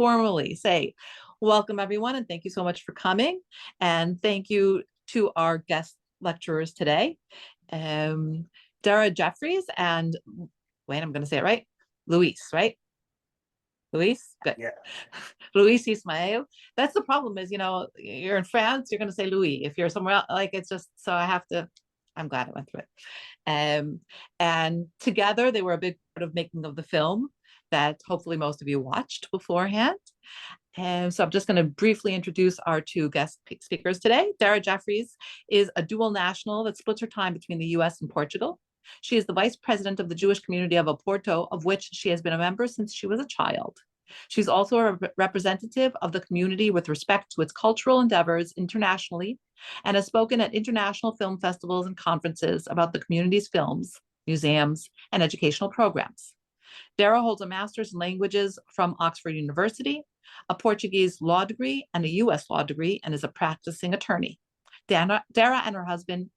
formally say, welcome everyone, and thank you so much for coming. And thank you to our guest lecturers today, Dara Jeffries and, wait, I'm going to say it right, Luis, right? Luis? Good. Yeah. Luis Ismael. That's the problem is, you're in France, you're going to say Louis. If you're somewhere else, like it's just, so I have to, I'm glad I went through it. And together they were a big part of making of the film that hopefully most of you watched beforehand. And so I'm just going to briefly introduce our two guest speakers today. Dara Jeffries is a dual national that splits her time between the US and Portugal. She is the vice president of the Jewish community of Oporto, of which she has been a member since she was a child. She's also a representative of the community with respect to its cultural endeavors internationally and has spoken at international film festivals and conferences about the community's films, museums, and educational programs. Dara holds a master's in languages from Oxford University, a Portuguese law degree, and a US law degree, and is a practicing attorney. Dara and her husband,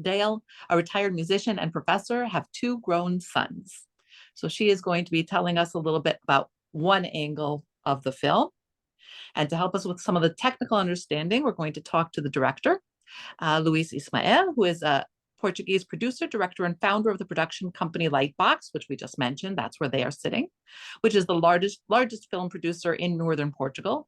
Dale, a retired musician and professor, have two grown sons. So she is going to be telling us a little bit about one angle of the film. And to help us with some of the technical understanding, we're going to talk to the director, Luis Ismael, who is a Portuguese producer, director, and founder of the production company Lightbox, which we just mentioned. That's where they are sitting, which is the largest film producer in northern Portugal.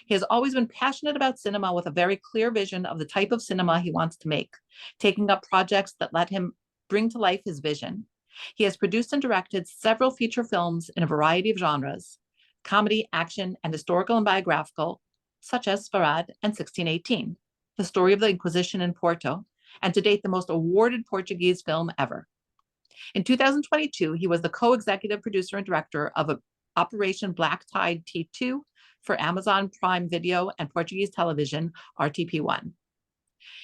He has always been passionate about cinema with a very clear vision of the type of cinema he wants to make, taking up projects that let him bring to life his vision. He has produced and directed several feature films in a variety of genres, comedy, action, and historical and biographical, such as Sefarad and 1618, the story of the Inquisition in Porto, and to date the most awarded Portuguese film ever. In 2022, he was the co-executive producer and director of Operation Black Tide T2 for Amazon Prime Video and Portuguese television, RTP1.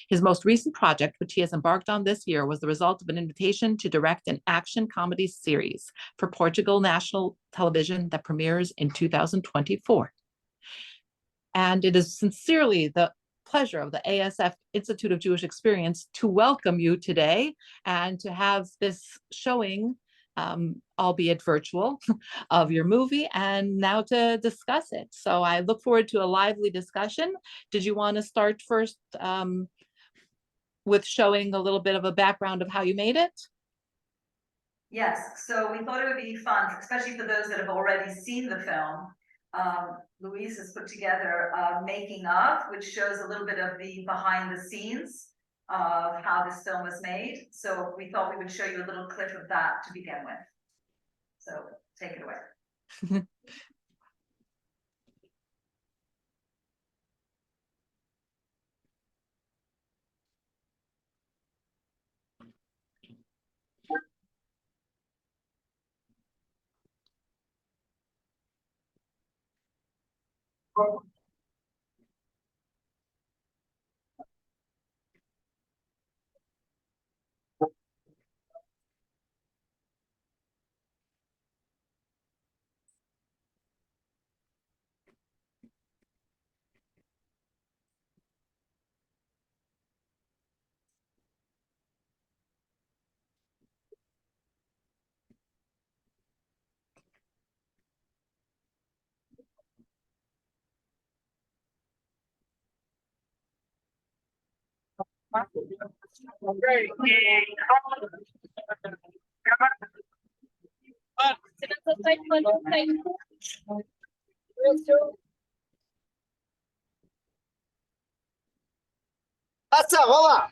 His most recent project, which he has embarked on this year, was the result of an invitation to direct an action comedy series for Portugal National Television that premieres in 2024. And it is sincerely the pleasure of the ASF Institute of Jewish Experience to welcome you today and to have this showing, albeit virtual, of your movie, and now to discuss it. So I look forward to a lively discussion. Did you want to start first with showing a little bit of a background of how you made it? Yes, so we thought it would be fun, especially for those that have already seen the film. Louise has put together a making of, which shows a little bit of the behind the scenes of how this film was made. So we thought we would show you a little clip of that to begin with. So take it away. Passa, rola!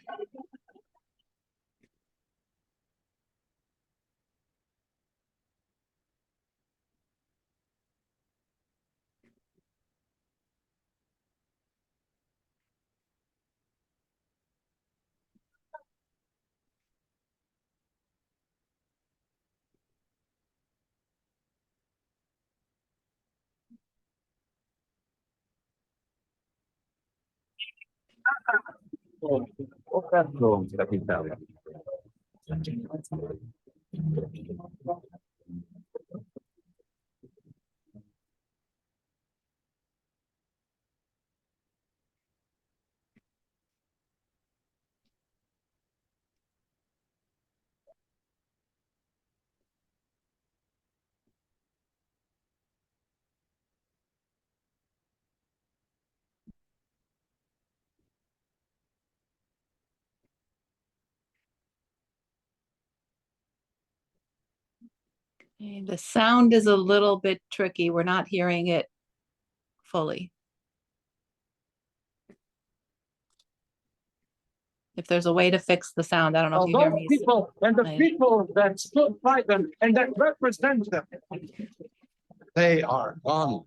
O cartão da capital. The sound is a little bit tricky. We're not hearing it fully. If there's a way to fix the sound, I don't know if you hear Those me. people and the Right. people that stood by them and that represent them, they are gone.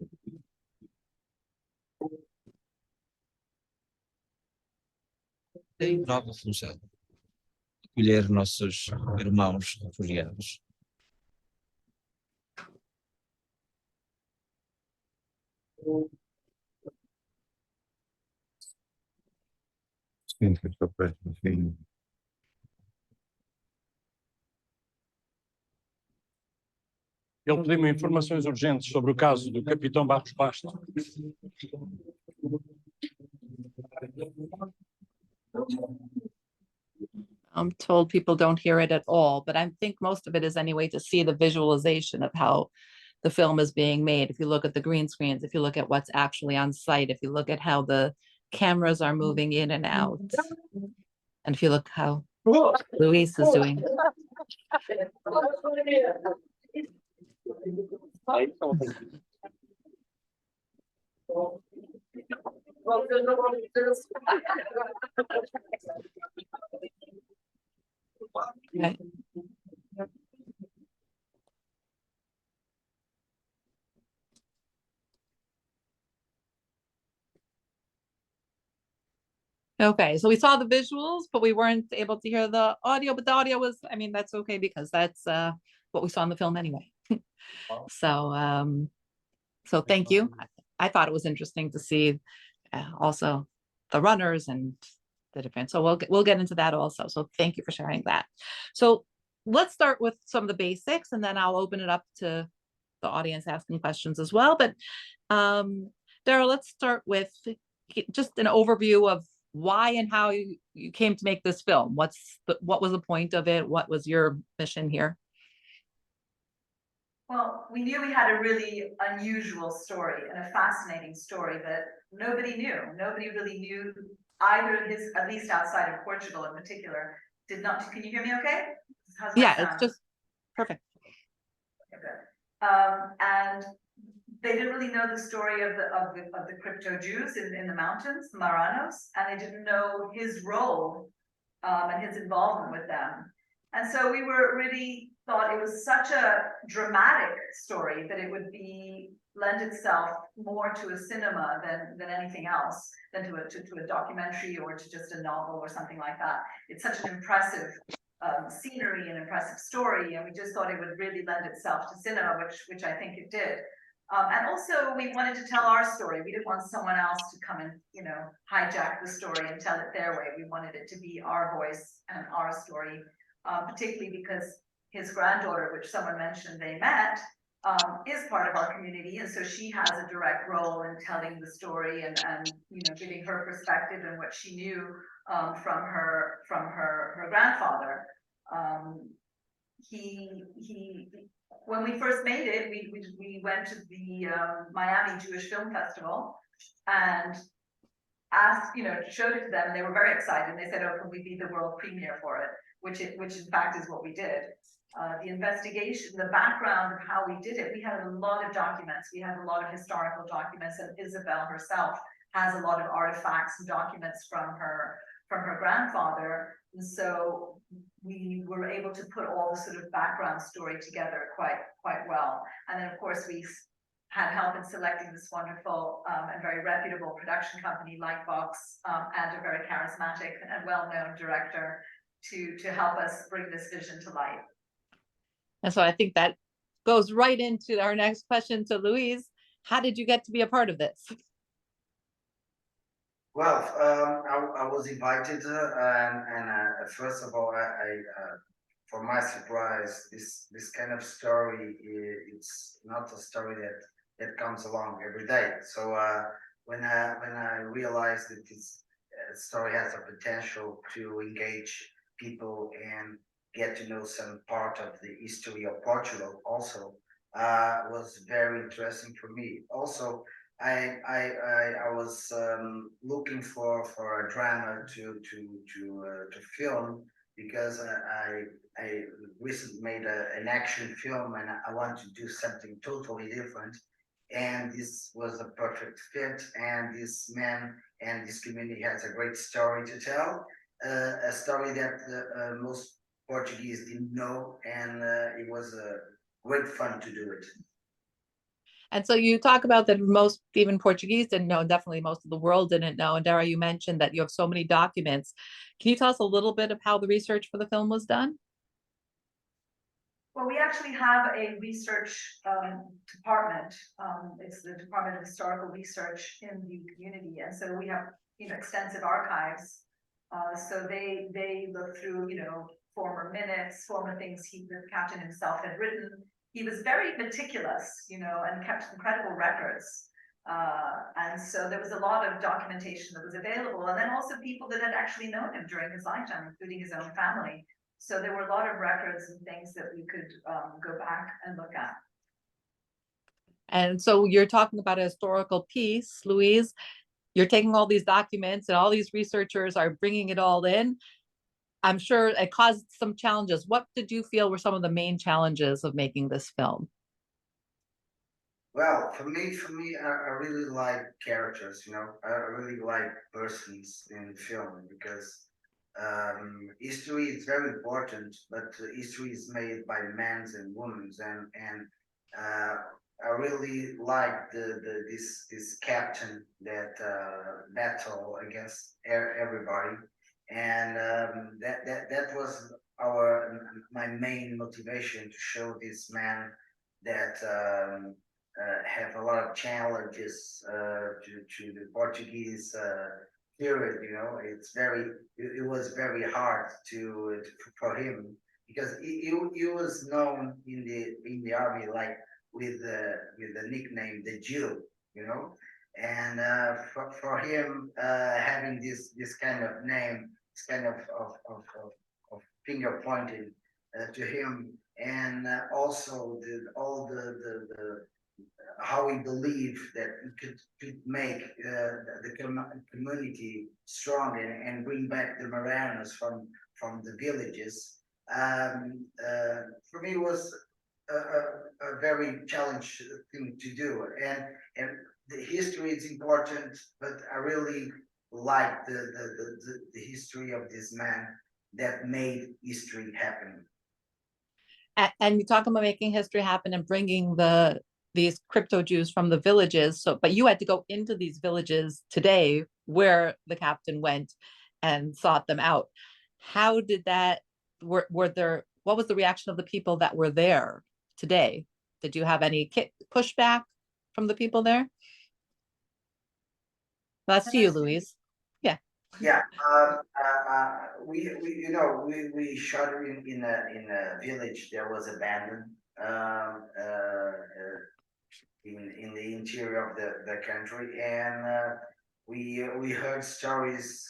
Tem nova função. Acolher nossos irmãos refugiados. Sim, que estou perto do fim. Ele pediu-me informações urgentes sobre o caso do capitão Barros Basto. I'm told people don't hear it at all, but I think most of it is anyway to see the visualization of how the film is being made. If you look at the green screens, if you look at what's actually on site, if you look at how the cameras are moving in and out, and if you look how Luis is doing. Right. Okay, so we saw the visuals, but we weren't able to hear the audio, but the audio was, I mean, that's okay because that's what we saw in the film anyway. So so thank you. I thought it was interesting to see also the runners and the different, so we'll get into that also. So thank you for sharing that. So let's start with some of the basics and then I'll open it up to the audience asking questions as well. But Daryl, let's start with just an overview of why and how you came to make this film. What was the point of it? What was your mission here? Well, we knew we had a really unusual story and a fascinating story that nobody knew. Nobody really knew either his, at least outside of Portugal in particular, did not. Can you hear me okay? How's my Yeah, sound? it's just perfect. Okay, good. And they didn't really know the story of the crypto Jews in the mountains, Maranos, and they didn't know his role and his involvement with them. And so we were really thought it was such a dramatic story that it would be lend itself more to a cinema than anything else, than to a documentary or to just a novel or something like that. It's such an impressive scenery and impressive story, and we just thought it would really lend itself to cinema, which I think it did. And also we wanted to tell our story. We didn't want someone else to come and, you know, hijack the story and tell it their way. We wanted it to be our voice and our story, particularly because his granddaughter, which someone mentioned they met, is part of our community. And so she has a direct role in telling the story and you know, giving her perspective and what she knew from her grandfather. When we first made it, we went to the Miami Jewish Film Festival and asked, you know, showed it to them, and they were very excited. And they said, "Oh, can we be the world premiere for it?" Which in fact is what we did. The investigation, the background of how we did it, we had a lot of documents. We had a lot of historical documents, and Isabel herself has a lot of artifacts and documents from her grandfather. And so we were able to put all the sort of background story together quite well. And then of course we had help in selecting this wonderful and very reputable production company like Vox, and a very charismatic and well-known director to help us bring this vision to life. And so I think that goes right into our next question to Louise. How did you get to be a part of this? Well, I was invited, and first of all, for my surprise, this kind of story, it's not a story that comes along every day. So when I realized that this story has a potential to engage people and get to know some part of the history of Portugal, also was very interesting for me. Also, I was looking for a drama to film because I recently made an action film and I want to do something totally different. And this was a perfect fit. And this man and this community has a great story to tell, a story that most Portuguese didn't know, and it was great fun to do it. And so you talk about that most, even Portuguese didn't know, and definitely most of the world didn't know. And Dara, you mentioned that you have so many documents. Can you tell us a little bit of how the research for the film was done? Well, we actually have a research department. It's the Department of Historical Research in the community, and so we have extensive archives. So they look through former minutes, former things the captain himself had written. He was very meticulous, and kept incredible records. And so there was a lot of documentation that was available, and then also people that had actually known him during his lifetime, including his own family. So there were a lot of records and things that we could go back and look at. And so you're talking about a historical piece, Louise. You're taking all these documents and all these researchers are bringing it all in. I'm sure it caused some challenges. What did you feel were some of the main challenges of making this film? Well, for me, I really like characters. I really like persons in film because history is very important, but history is made by men and women, and uh, I really like this captain that battle against everybody, and that was my main motivation to show this man that. Have a lot of challenges to the Portuguese period. It was very hard for him because he was known in the army like with the nickname the Jew, and for him having this kind of name, this kind of finger pointing to him, and also all the how we believe that we could make community strong and bring back the Moranos from the villages. For me, was a very challenging thing to do, and the history is important, but I really like the history of this man that made history happen. And you talk about making history happen and bringing these crypto Jews from the villages. So, but you had to go into these villages today where the captain went and sought them out. How did that, were there, what was the reaction of the people that were there today? Did you have any pushback from the people there? That's to you, Louise. Yeah. Yeah, we shot it in a village that was abandoned in the interior of the country, and we heard stories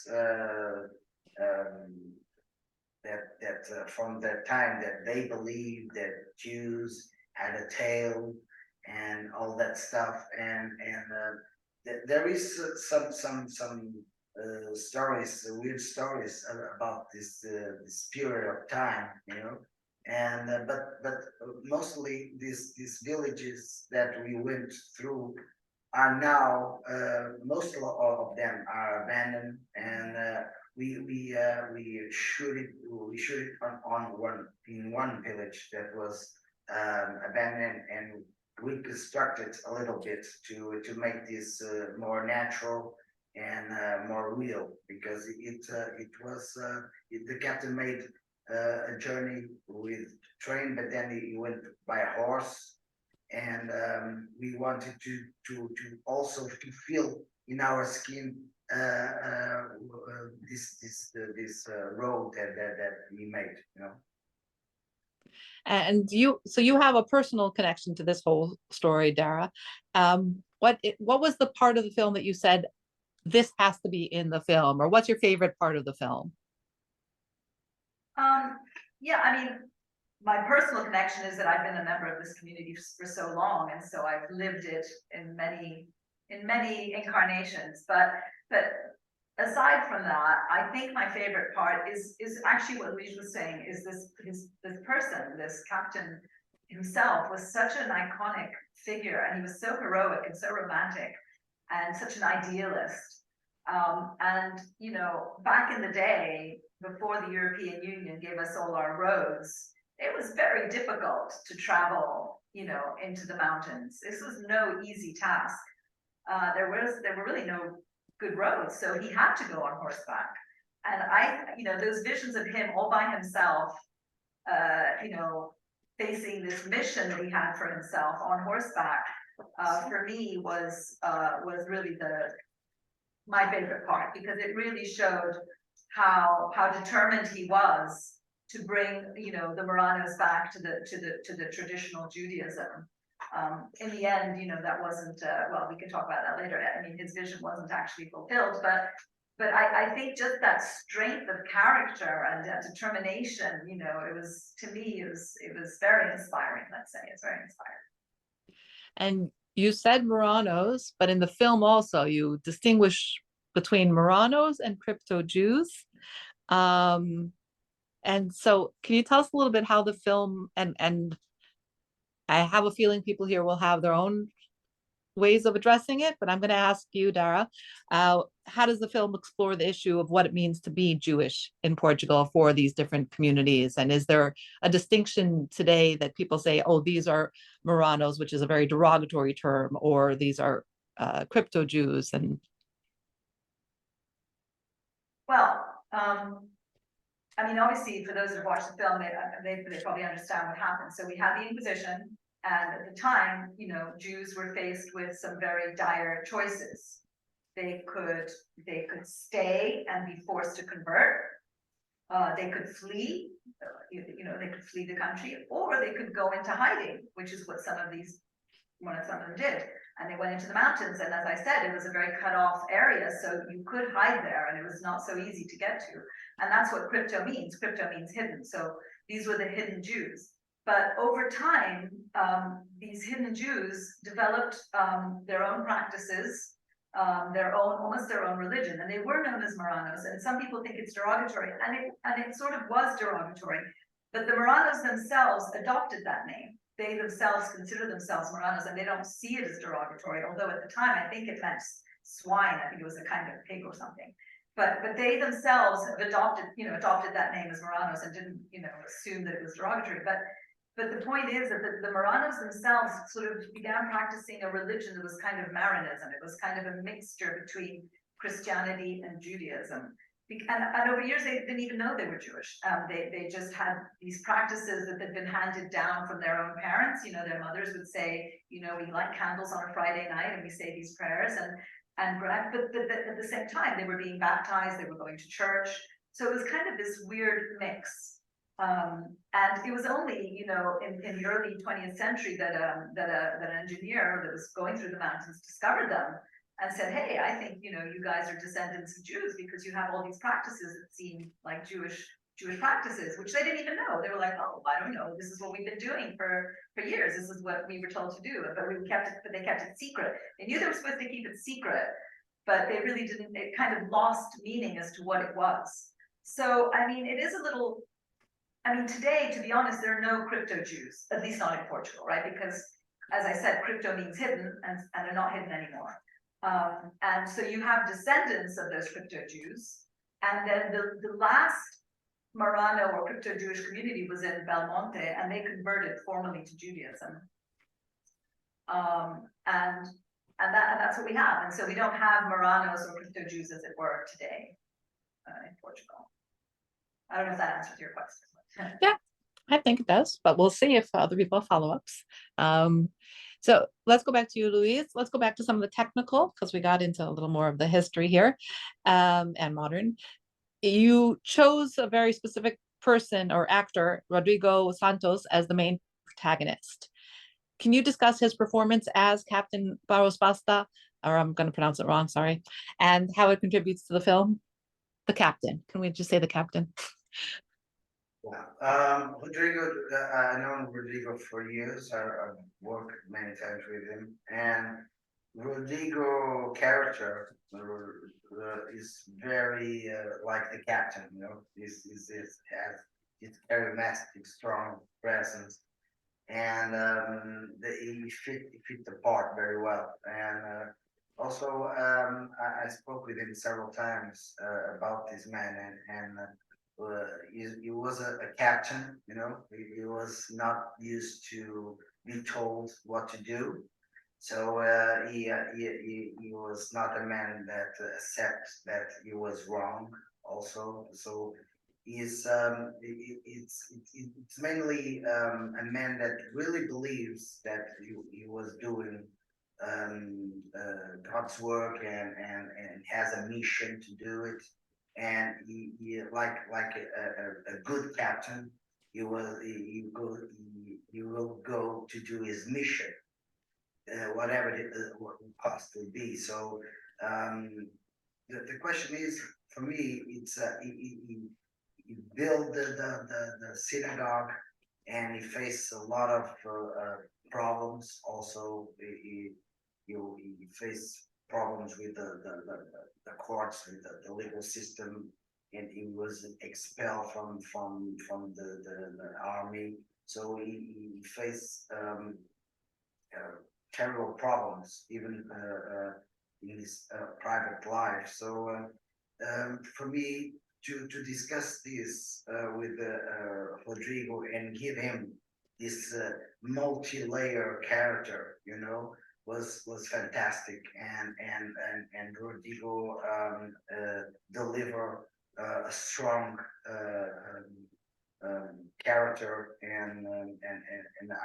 from that time that they believed that Jews had a tail and all that stuff, and there is some stories, weird stories about this period of time, and but mostly these villages that we went through are now most of them are abandoned, and we shoot it on one village that was abandoned, and reconstructed a little bit to make this more natural and more real, because the captain made a journey with train, but then he went by horse, and we wanted to also to feel in our skin this road that we made, And so you have a personal connection to this whole story, Dara. What was the part of the film that you said, this has to be in the film, or what's your favorite part of the film? Yeah, I mean, my personal connection is that I've been a member of this community for so long, and so I've lived it in many incarnations. But aside from that, I think my favorite part is actually what Luis was saying, is this person, this captain himself was such an iconic figure, and he was so heroic and so romantic and such an idealist. And you know, back in the day, before the European Union gave us all our roads, it was very difficult to travel, you know, into the mountains. This was no easy task. There were really no good roads, so he had to go on horseback. And you know, those visions of him all by himself, you know, facing this mission that he had for himself on horseback, for me was really my favorite part, because it really showed how determined he was to bring, you know, the Marranos back to the traditional Judaism. In the end, you know, that wasn't, well, we can talk about that later. I mean, his vision wasn't actually fulfilled, but I think just that strength of character and that determination, you know, it was, to me, it was very inspiring, let's say. It's very inspiring. And you said Marranos, but in the film also you distinguish between Marranos and crypto Jews. And so can you tell us a little bit how the film, and I have a feeling people here will have their own ways of addressing it, but I'm going to ask you, Dara, how does the film explore the issue of what it means to be Jewish in Portugal for these different communities? And is there a distinction today that people say, oh, these are Marranos, which is a very derogatory term, or these are crypto Jews? And Well, I mean, obviously, for those who have watched the film, they probably understand what happened. So we had the Inquisition, and at the time, you know, Jews were faced with some very dire choices. They could stay and be forced to convert. They could flee, you know, they could flee the country, or they could go into hiding, which is what some of them did. And they went into the mountains, and as I said, it was a very cut off area, so you could hide there, and it was not so easy to get to. And that's what crypto means. Crypto means hidden. So these were the hidden Jews. But over time, these hidden Jews developed their own practices, almost their own religion, and they were known as Marranos. And some people think it's derogatory, and it sort of was derogatory. But the Marranos themselves adopted that name. They themselves consider themselves Marranos, and they don't see it as derogatory. Although at the time, I think it meant swine. I think it was a kind of pig or something. But they themselves have adopted that name as Marranos, and didn't, you know, assume that it was derogatory. But the point is that the Marranos themselves sort of began practicing a religion that was kind of Marranism. It was kind of a mixture between Christianity and Judaism. And over years, they didn't even know they were Jewish. They just had these practices that had been handed down from their own parents. You know, their mothers would say, you know, we light candles on a Friday night and we say these prayers, but at the same time, they were being baptized, they were going to church. So it was kind of this weird mix. And it was only, you know, in the early 20th century that an engineer that was going through the mountains discovered them and said, hey, I think, you know, you guys are descendants of Jews because you have all these practices that seem like Jewish practices, which they didn't even know. They were like, oh, I don't know. This is what we've been doing for years. This is what we were told to do, but they kept it secret. They knew they were supposed to keep it secret, but they really didn't. It kind of lost meaning as to what it was. So, I mean, it is a little. I mean, today, to be honest, there are no crypto Jews, at least not in Portugal, right? Because, as I said, crypto means hidden, and they're not hidden anymore. And so you have descendants of those crypto Jews, and then the last Marrano or crypto Jewish community was in Belmonte, and they converted formally to Judaism. And that's what we have. And so we don't have Marranos or crypto Jews, as it were, today in Portugal. I don't know if that answers your question. yeah, I think it does, but we'll see if other people have follow-ups. So let's go back to you, Luis. Let's go back to some of the technical, because we got into a little more of the history here, and modern. You chose a very specific person or actor, Rodrigo Santos, as the main protagonist. Can you discuss his performance as Captain Barros Basta, or I'm going to pronounce it wrong, sorry, and how it contributes to the film? The captain. Can we just say the captain? Yeah. Rodrigo, I've known Rodrigo for years. I've worked many times with him, and Rodrigo character is very like the captain, you know, is has this charismatic, strong presence, and he fit the part very well. And also, I spoke with him several times about this man, he was a captain, you know, he was not used to be told what to do. So he was not a man that accepts that he was wrong. Also, so it's mainly a man that really believes that he was doing God's work and has a mission to do it. And he like a good captain, he will go to do his mission, whatever what the cost will be. So the question is, for me, it's he built the synagogue, and he faced a lot of problems. Also, he faced problems with the courts, with the legal system, and he was expelled from the army. So he faced terrible problems, even in his private life. So for me to discuss this with Rodrigo and give him this multi-layer character, you know, was fantastic, and Rodrigo deliver a strong character, and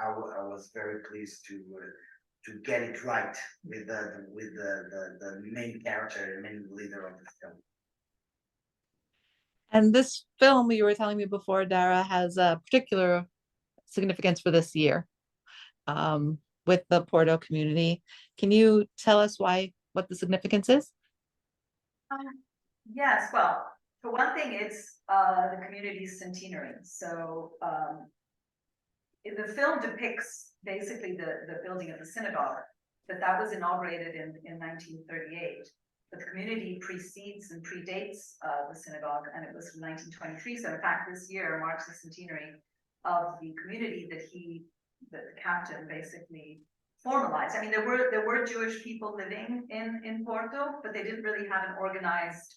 I was very pleased to get it right with the main character, the main leader of the film. And this film you were telling me before, Dara, has a particular significance for this year with the Porto community. Can you tell us what the significance is? Yes, well, for one thing, it's the community's centenary. So the film depicts basically the building of the synagogue, but that was inaugurated in 1938. But the community precedes and predates the synagogue, and it was from 1923. So in fact, this year marks the centenary of the community that the captain basically formalized. I mean, there were Jewish people living in Porto, but they didn't really have an organized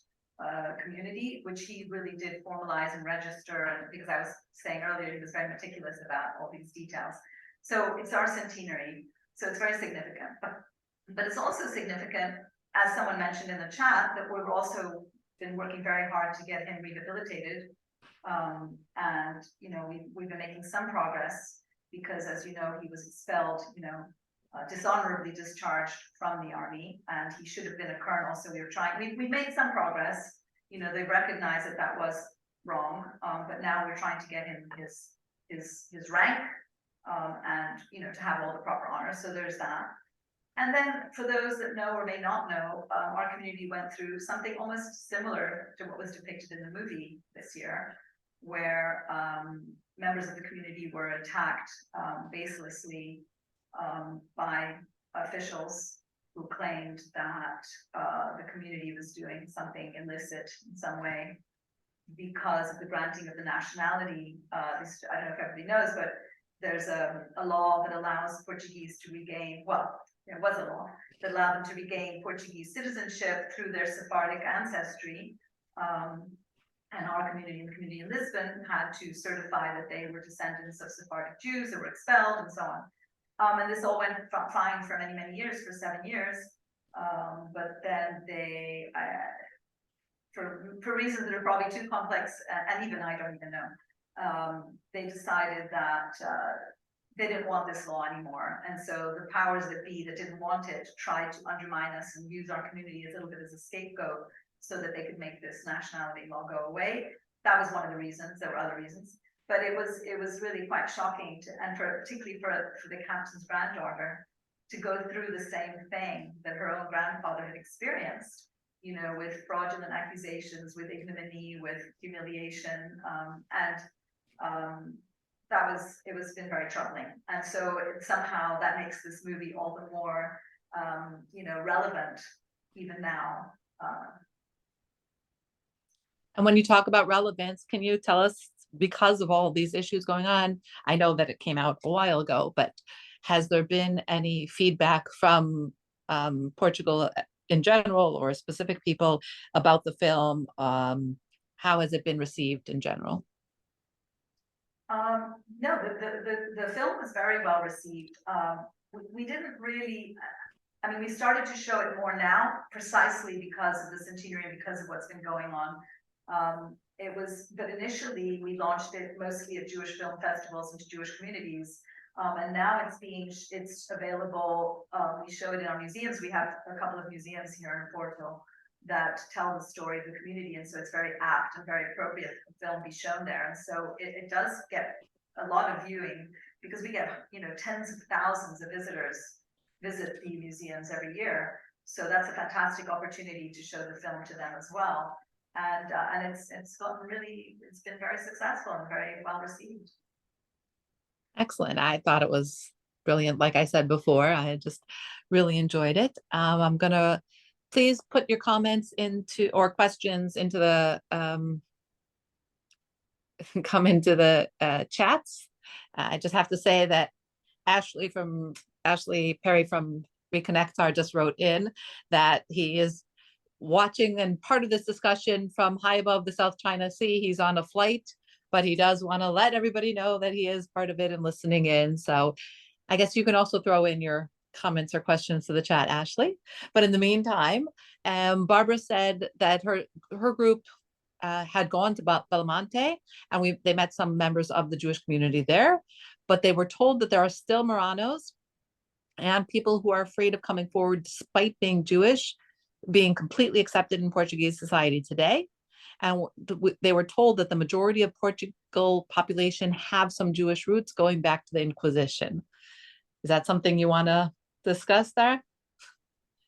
community, which he really did formalize and register. And because I was saying earlier, he was very meticulous about all these details. So it's our centenary, so it's very significant. But it's also significant, as someone mentioned in the chat, that we've also been working very hard to get him rehabilitated. And you know, we've been making some progress because, as you know, he was expelled, you know, dishonorably discharged from the army, and he should have been a colonel. So we made some progress. You know, they recognized that was wrong, but now we're trying to get him his rank, and you know, to have all the proper honors. So there's that. And then for those that know or may not know, our community went through something almost similar to what was depicted in the movie this year, where members of the community were attacked baselessly by officials who claimed that the community was doing something illicit in some way because of the granting of the nationality. I don't know if everybody knows, but there's a law that allows Portuguese to regain, well, there was a law that allowed them to regain Portuguese citizenship through their Sephardic ancestry. And our community and the community in Lisbon had to certify that they were descendants of Sephardic Jews that were expelled and so on. And this all went fine for many, many years, for 7 years. But then they, for reasons that are probably too complex, and even I don't even know, they decided that they didn't want this law anymore. And so the powers that be that didn't want it tried to undermine us and use our community a little bit as a scapegoat so that they could make this nationality law go away. That was one of the reasons. There were other reasons. But it was really quite shocking particularly for the captain's granddaughter to go through the same thing that her own grandfather had experienced, you know, with fraudulent accusations, with ignominy, with humiliation, it was been very troubling. And so somehow that makes this movie all the more relevant even now. And when you talk about relevance, can you tell us, because of all these issues going on, I know that it came out a while ago, but has there been any feedback from Portugal in general or specific people about the film? How has it been received in general? No, the film was very well received. We didn't really, I mean, we started to show it more now, precisely because of the centenary and because of what's been going on. But initially we launched it mostly at Jewish film festivals and to Jewish communities. And now it's available. We show it in our museums. We have a couple of museums here in Porto that tell the story of the community. And so it's very apt and very appropriate for the film be shown there. And so it does get a lot of viewing because we get, tens of thousands of visitors visit the museums every year. So that's a fantastic opportunity to show the film to them as well. And it's been very successful and very well received. Excellent. I thought it was brilliant. Like I said before, I had just really enjoyed it. I'm gonna please put your comments or questions into the come into the chats. I just have to say that Ashley Perry from Reconnectar just wrote in that he is watching and part of this discussion from high above the South China Sea. He's on a flight, but he does want to let everybody know that he is part of it and listening in. So I guess you can also throw in your comments or questions to the chat, Ashley. But in the meantime, Barbara said that her group had gone to Belmonte, and they met some members of the Jewish community there, but they were told that there are still Marranos and people who are afraid of coming forward despite being Jewish, being completely accepted in Portuguese society today. And they were told that the majority of Portugal population have some Jewish roots going back to the Inquisition. Is that something you want to discuss there?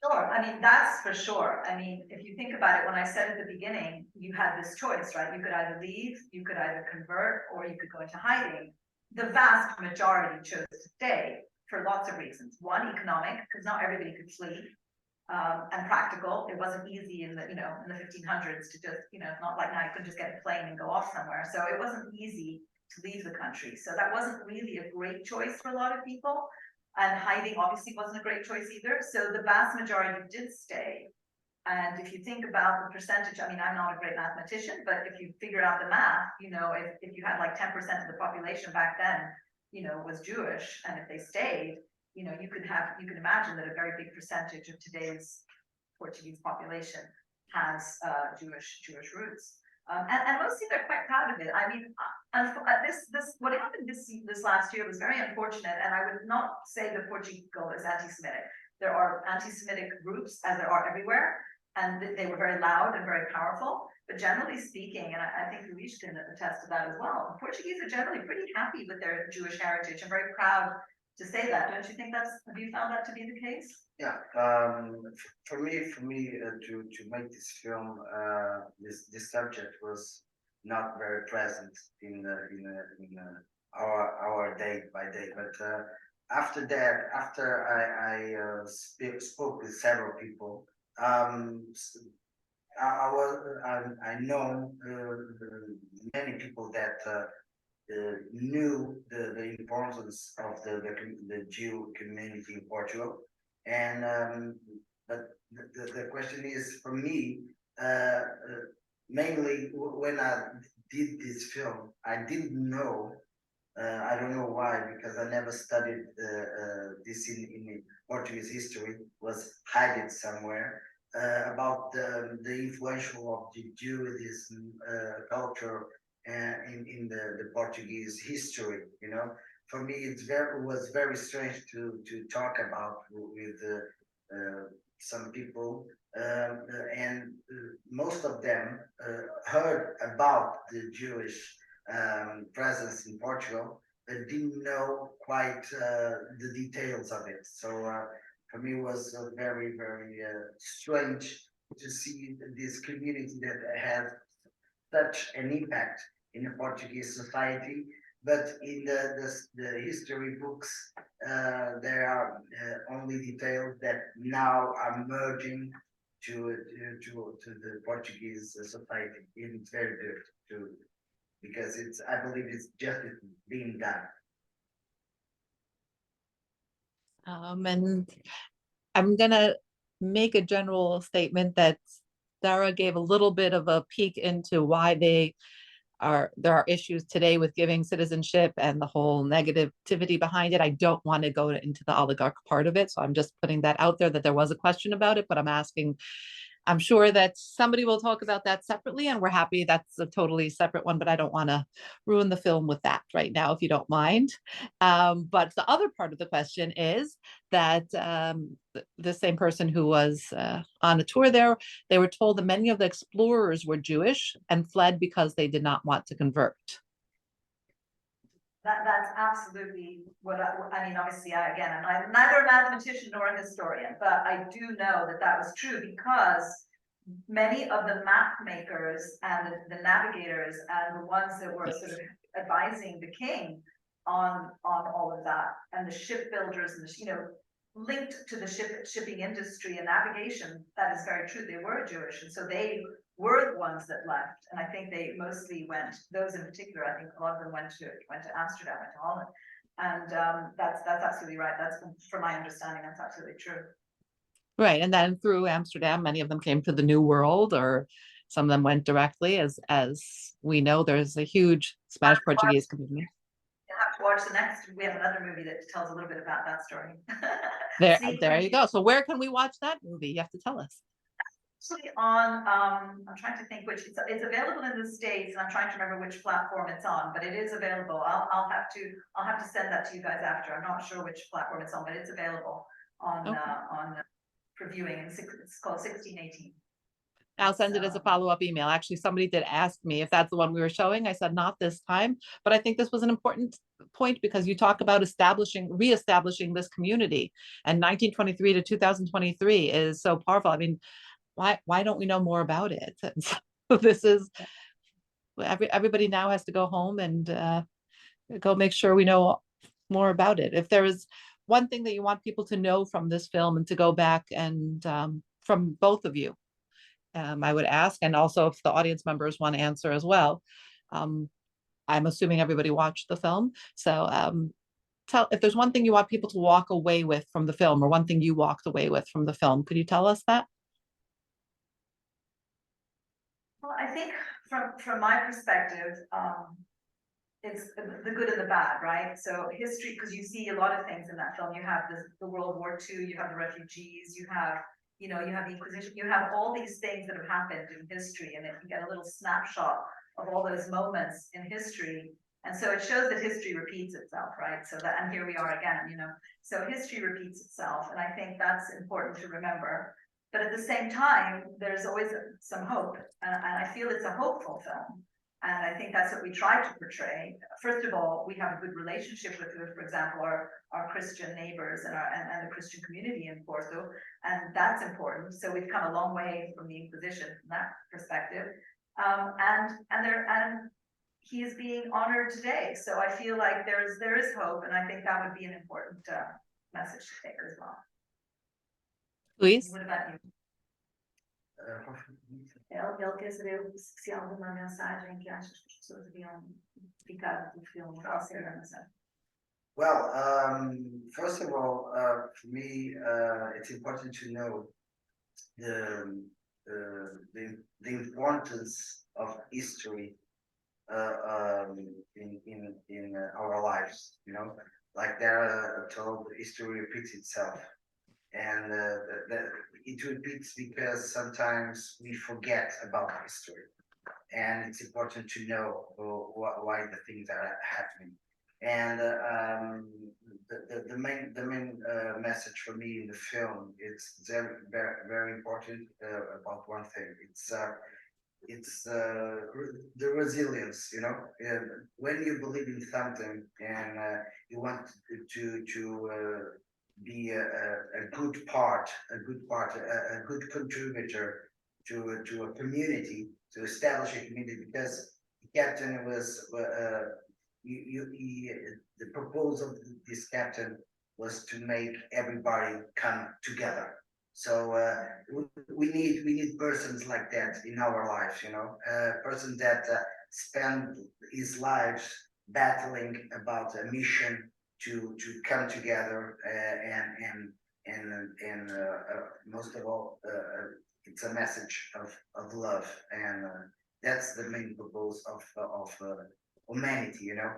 Sure. I mean, that's for sure. I mean, if you think about it, when I said at the beginning, you had this choice, right? You could either leave, you could either convert, or you could go into hiding. The vast majority chose to stay for lots of reasons. One, economic, because not everybody could flee, and practical. It wasn't easy in the 1500s to just, it's not like now you could just get a plane and go off somewhere. So it wasn't easy to leave the country. So that wasn't really a great choice for a lot of people. And hiding obviously wasn't a great choice either. So the vast majority did stay. And if you think about the percentage, I mean, I'm not a great mathematician, but if you figure out the math, if you had like 10% of the population back then, was Jewish, and if they stayed, you can imagine that a very big percentage of today's Portuguese population has Jewish roots. And mostly they're quite proud of it. I mean, what happened this last year was very unfortunate, and I would not say that Portugal is anti-Semitic. There are anti-Semitic groups, as there are everywhere, and they were very loud and very powerful. But generally speaking, and I think Luis can attest to that as well, the Portuguese are generally pretty happy with their Jewish heritage and very proud to say that. Don't you think have you found that to be the case? Yeah, for me, to make this film, this subject was not very present in our day by day. But after that, after I spoke with several people, I know many people that knew the importance of the Jew community in Portugal. And but the question is, for me, mainly when I did this film, I didn't know. I don't know why, because I never studied this in Portuguese history. Was hidden somewhere about the influential of the Judaism culture in the Portuguese history. For me, it was very strange to talk about with some people, and most of them heard about the Jewish presence in Portugal, but didn't know quite the details of it. So for me, it was very, very strange to see this community that had such an impact in the Portuguese society, but in the history books, there are only details that now are merging to the Portuguese society. And it's very good to because it's I believe it's justice being done. And I'm gonna make a general statement that Dara gave a little bit of a peek into why there are issues today with giving citizenship and the whole negativity behind it. I don't want to go into the oligarch part of it. So I'm just putting that out there that there was a question about it, but I'm sure that somebody will talk about that separately, and we're happy that's a totally separate one, but I don't want to ruin the film with that right now, if you don't mind. But the other part of the question is that the same person who was on a tour there, they were told that many of the explorers were Jewish and fled because they did not want to convert. That's absolutely what I mean, obviously, I'm neither a mathematician nor a historian, but I do know that that was true because many of the map makers and the navigators and the ones that were sort of advising the king on all of that, and the shipbuilders and linked to the shipping industry and navigation, that is very true. They were Jewish, and so they were the ones that left. And I think they mostly went, those in particular, I think a lot of them went to Amsterdam, went to Holland. And that's absolutely right. That's from my understanding, that's absolutely true. Right. And then through Amsterdam, many of them came to the New World, or some of them went directly. As we know, there's a huge Spanish Portuguese community. You'll have to watch the next. We have another movie that tells a little bit about that story. There you go. So where can we watch that movie? You have to tell us. Actually on, I'm trying to think which, it's available in the States, and I'm trying to remember which platform it's on, but it is available. I'll have to send that to you guys after. I'm not sure which platform it's on, but it's available on for viewing, and it's called 1618. I'll send it as a follow-up email. Actually, somebody did ask me if that's the one we were showing. I said, not this time, but I think this was an important point because you talk about reestablishing this community, and 1923 to 2023 is so powerful. I mean, why don't we know more about it? And so this is, everybody now has to go home and go make sure we know more about it. If there is one thing that you want people to know from this film and to go back and from both of you, I would ask, and also if the audience members want to answer as well. I'm assuming everybody watched the film. So tell if there's one thing you want people to walk away with from the film, or one thing you walked away with from the film. Could you tell us that? Well, I think from my perspective, it's the good and the bad, right? So history, because you see a lot of things in that film. You have the World War II, you have the refugees, you have you have the Inquisition, you have all these things that have happened in history, and then you get a little snapshot of all those moments in history. And so it shows that history repeats itself, right? So that, and here we are again, so history repeats itself. And I think that's important to remember. But at the same time, there's always some hope. And I feel it's a hopeful film. And I think that's what we try to portray. First of all, we have a good relationship with, for example, our Christian neighbors and the Christian community in Porto, and that's important. So we've come a long way from the Inquisition from that perspective, and he is being honored today. So I feel like there is hope, and I think that would be an important message to take as well. Luis? What about you? Ele quer saber se há alguma mensagem que achas que as pessoas deviam ficar do filme. Qual seria a mensagem? Well, first of all, for me, it's important to know the importance of history in our lives. Like they're told, history repeats itself. And it repeats because sometimes we forget about history, and it's important to know why the things are happening. And the main message for me in the film is very very important about one thing. It's the resilience. When you believe in something and you want to be a good contributor to a community, to establish a community, because the captain was the proposal of this captain was to make everybody come together. So we need persons like that in our lives, you know, a person that spend his lives battling about a mission to come together and most of all it's a message of love and that's the main purpose of humanity, you know.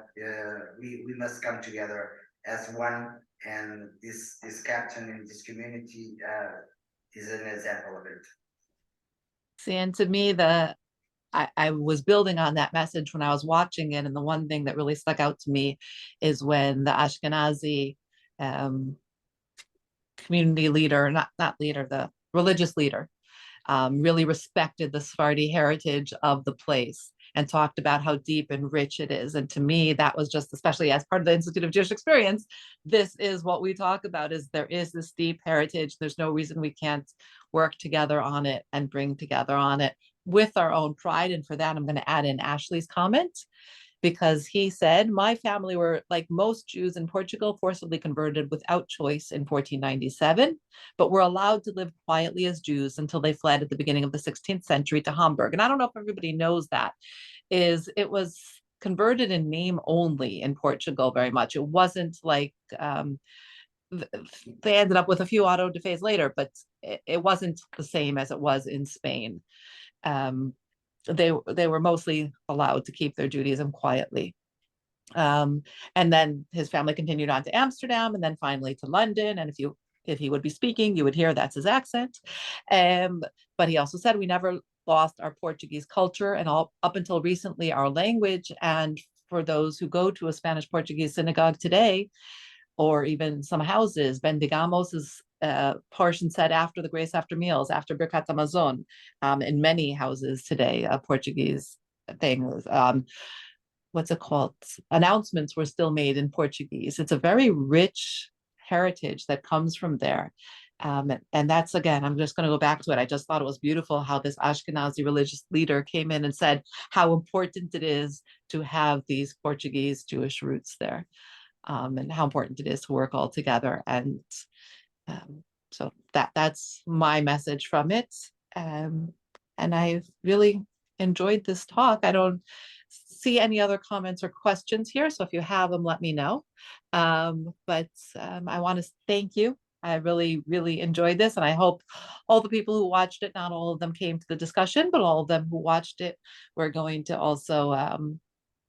We must come together as one, and this captain in this community is an example of it. See, and to me, I was building on that message when I was watching it, and the one thing that really stuck out to me is when the Ashkenazi community leader, not leader, the religious leader, really respected the Sephardi heritage of the place and talked about how deep and rich it is. And to me, that was just, especially as part of the Institute of Jewish Experience, this is what we talk about, is there is this deep heritage. There's no reason we can't work together on it and bring together on it with our own pride. And for that, I'm going to add in Ashley's comment, because he said, my family were, like most Jews in Portugal, forcibly converted without choice in 1497, but were allowed to live quietly as Jews until they fled at the beginning of the 16th century to Hamburg. And I don't know if everybody knows that, is it was converted in name only in Portugal very much. It wasn't like, they ended up with a few auto de fes later, but it wasn't the same as it was in Spain. They were mostly allowed to keep their Judaism quietly. And then his family continued on to Amsterdam and then finally to London. And if he would be speaking, you would hear that's his accent. But he also said, we never lost our Portuguese culture, and all up until recently, our language. And for those who go to a Spanish Portuguese synagogue today, or even some houses, Bendigamos is portion said after the grace after meals, after Birkat Hamazon, in many houses today, a Portuguese thing. What's it called? Announcements were still made in Portuguese. It's a very rich heritage that comes from there. And that's, again, I'm just going to go back to it. I just thought it was beautiful how this Ashkenazi religious leader came in and said how important it is to have these Portuguese Jewish roots there, and how important it is to work all together. And so that's my message from it. And I've really enjoyed this talk. I don't see any other comments or questions here, so if you have them, let me know. But I want to thank you. I really, really enjoyed this, and I hope all the people who watched it, not all of them came to the discussion, but all of them who watched it, we're going to also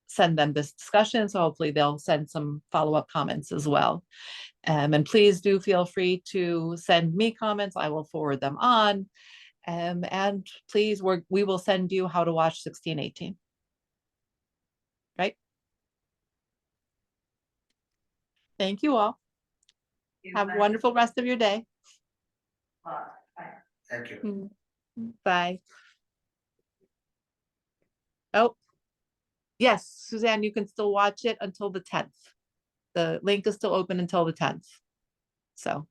send them this discussion. So hopefully they'll send some follow-up comments as well. And please do feel free to send me comments. I will forward them on. And please, we will send you how to watch 1618. Right? Thank you all. Have a wonderful rest of your day. Thank you. Bye. Oh, yes, Suzanne, you can still watch it until the 10th. The link is still open until the 10th. So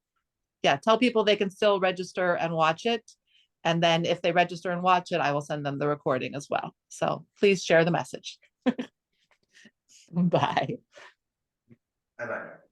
yeah, tell people they can still register and watch it. And then if they register and watch it, I will send them the recording as well. So please share the message. Bye. Bye-bye.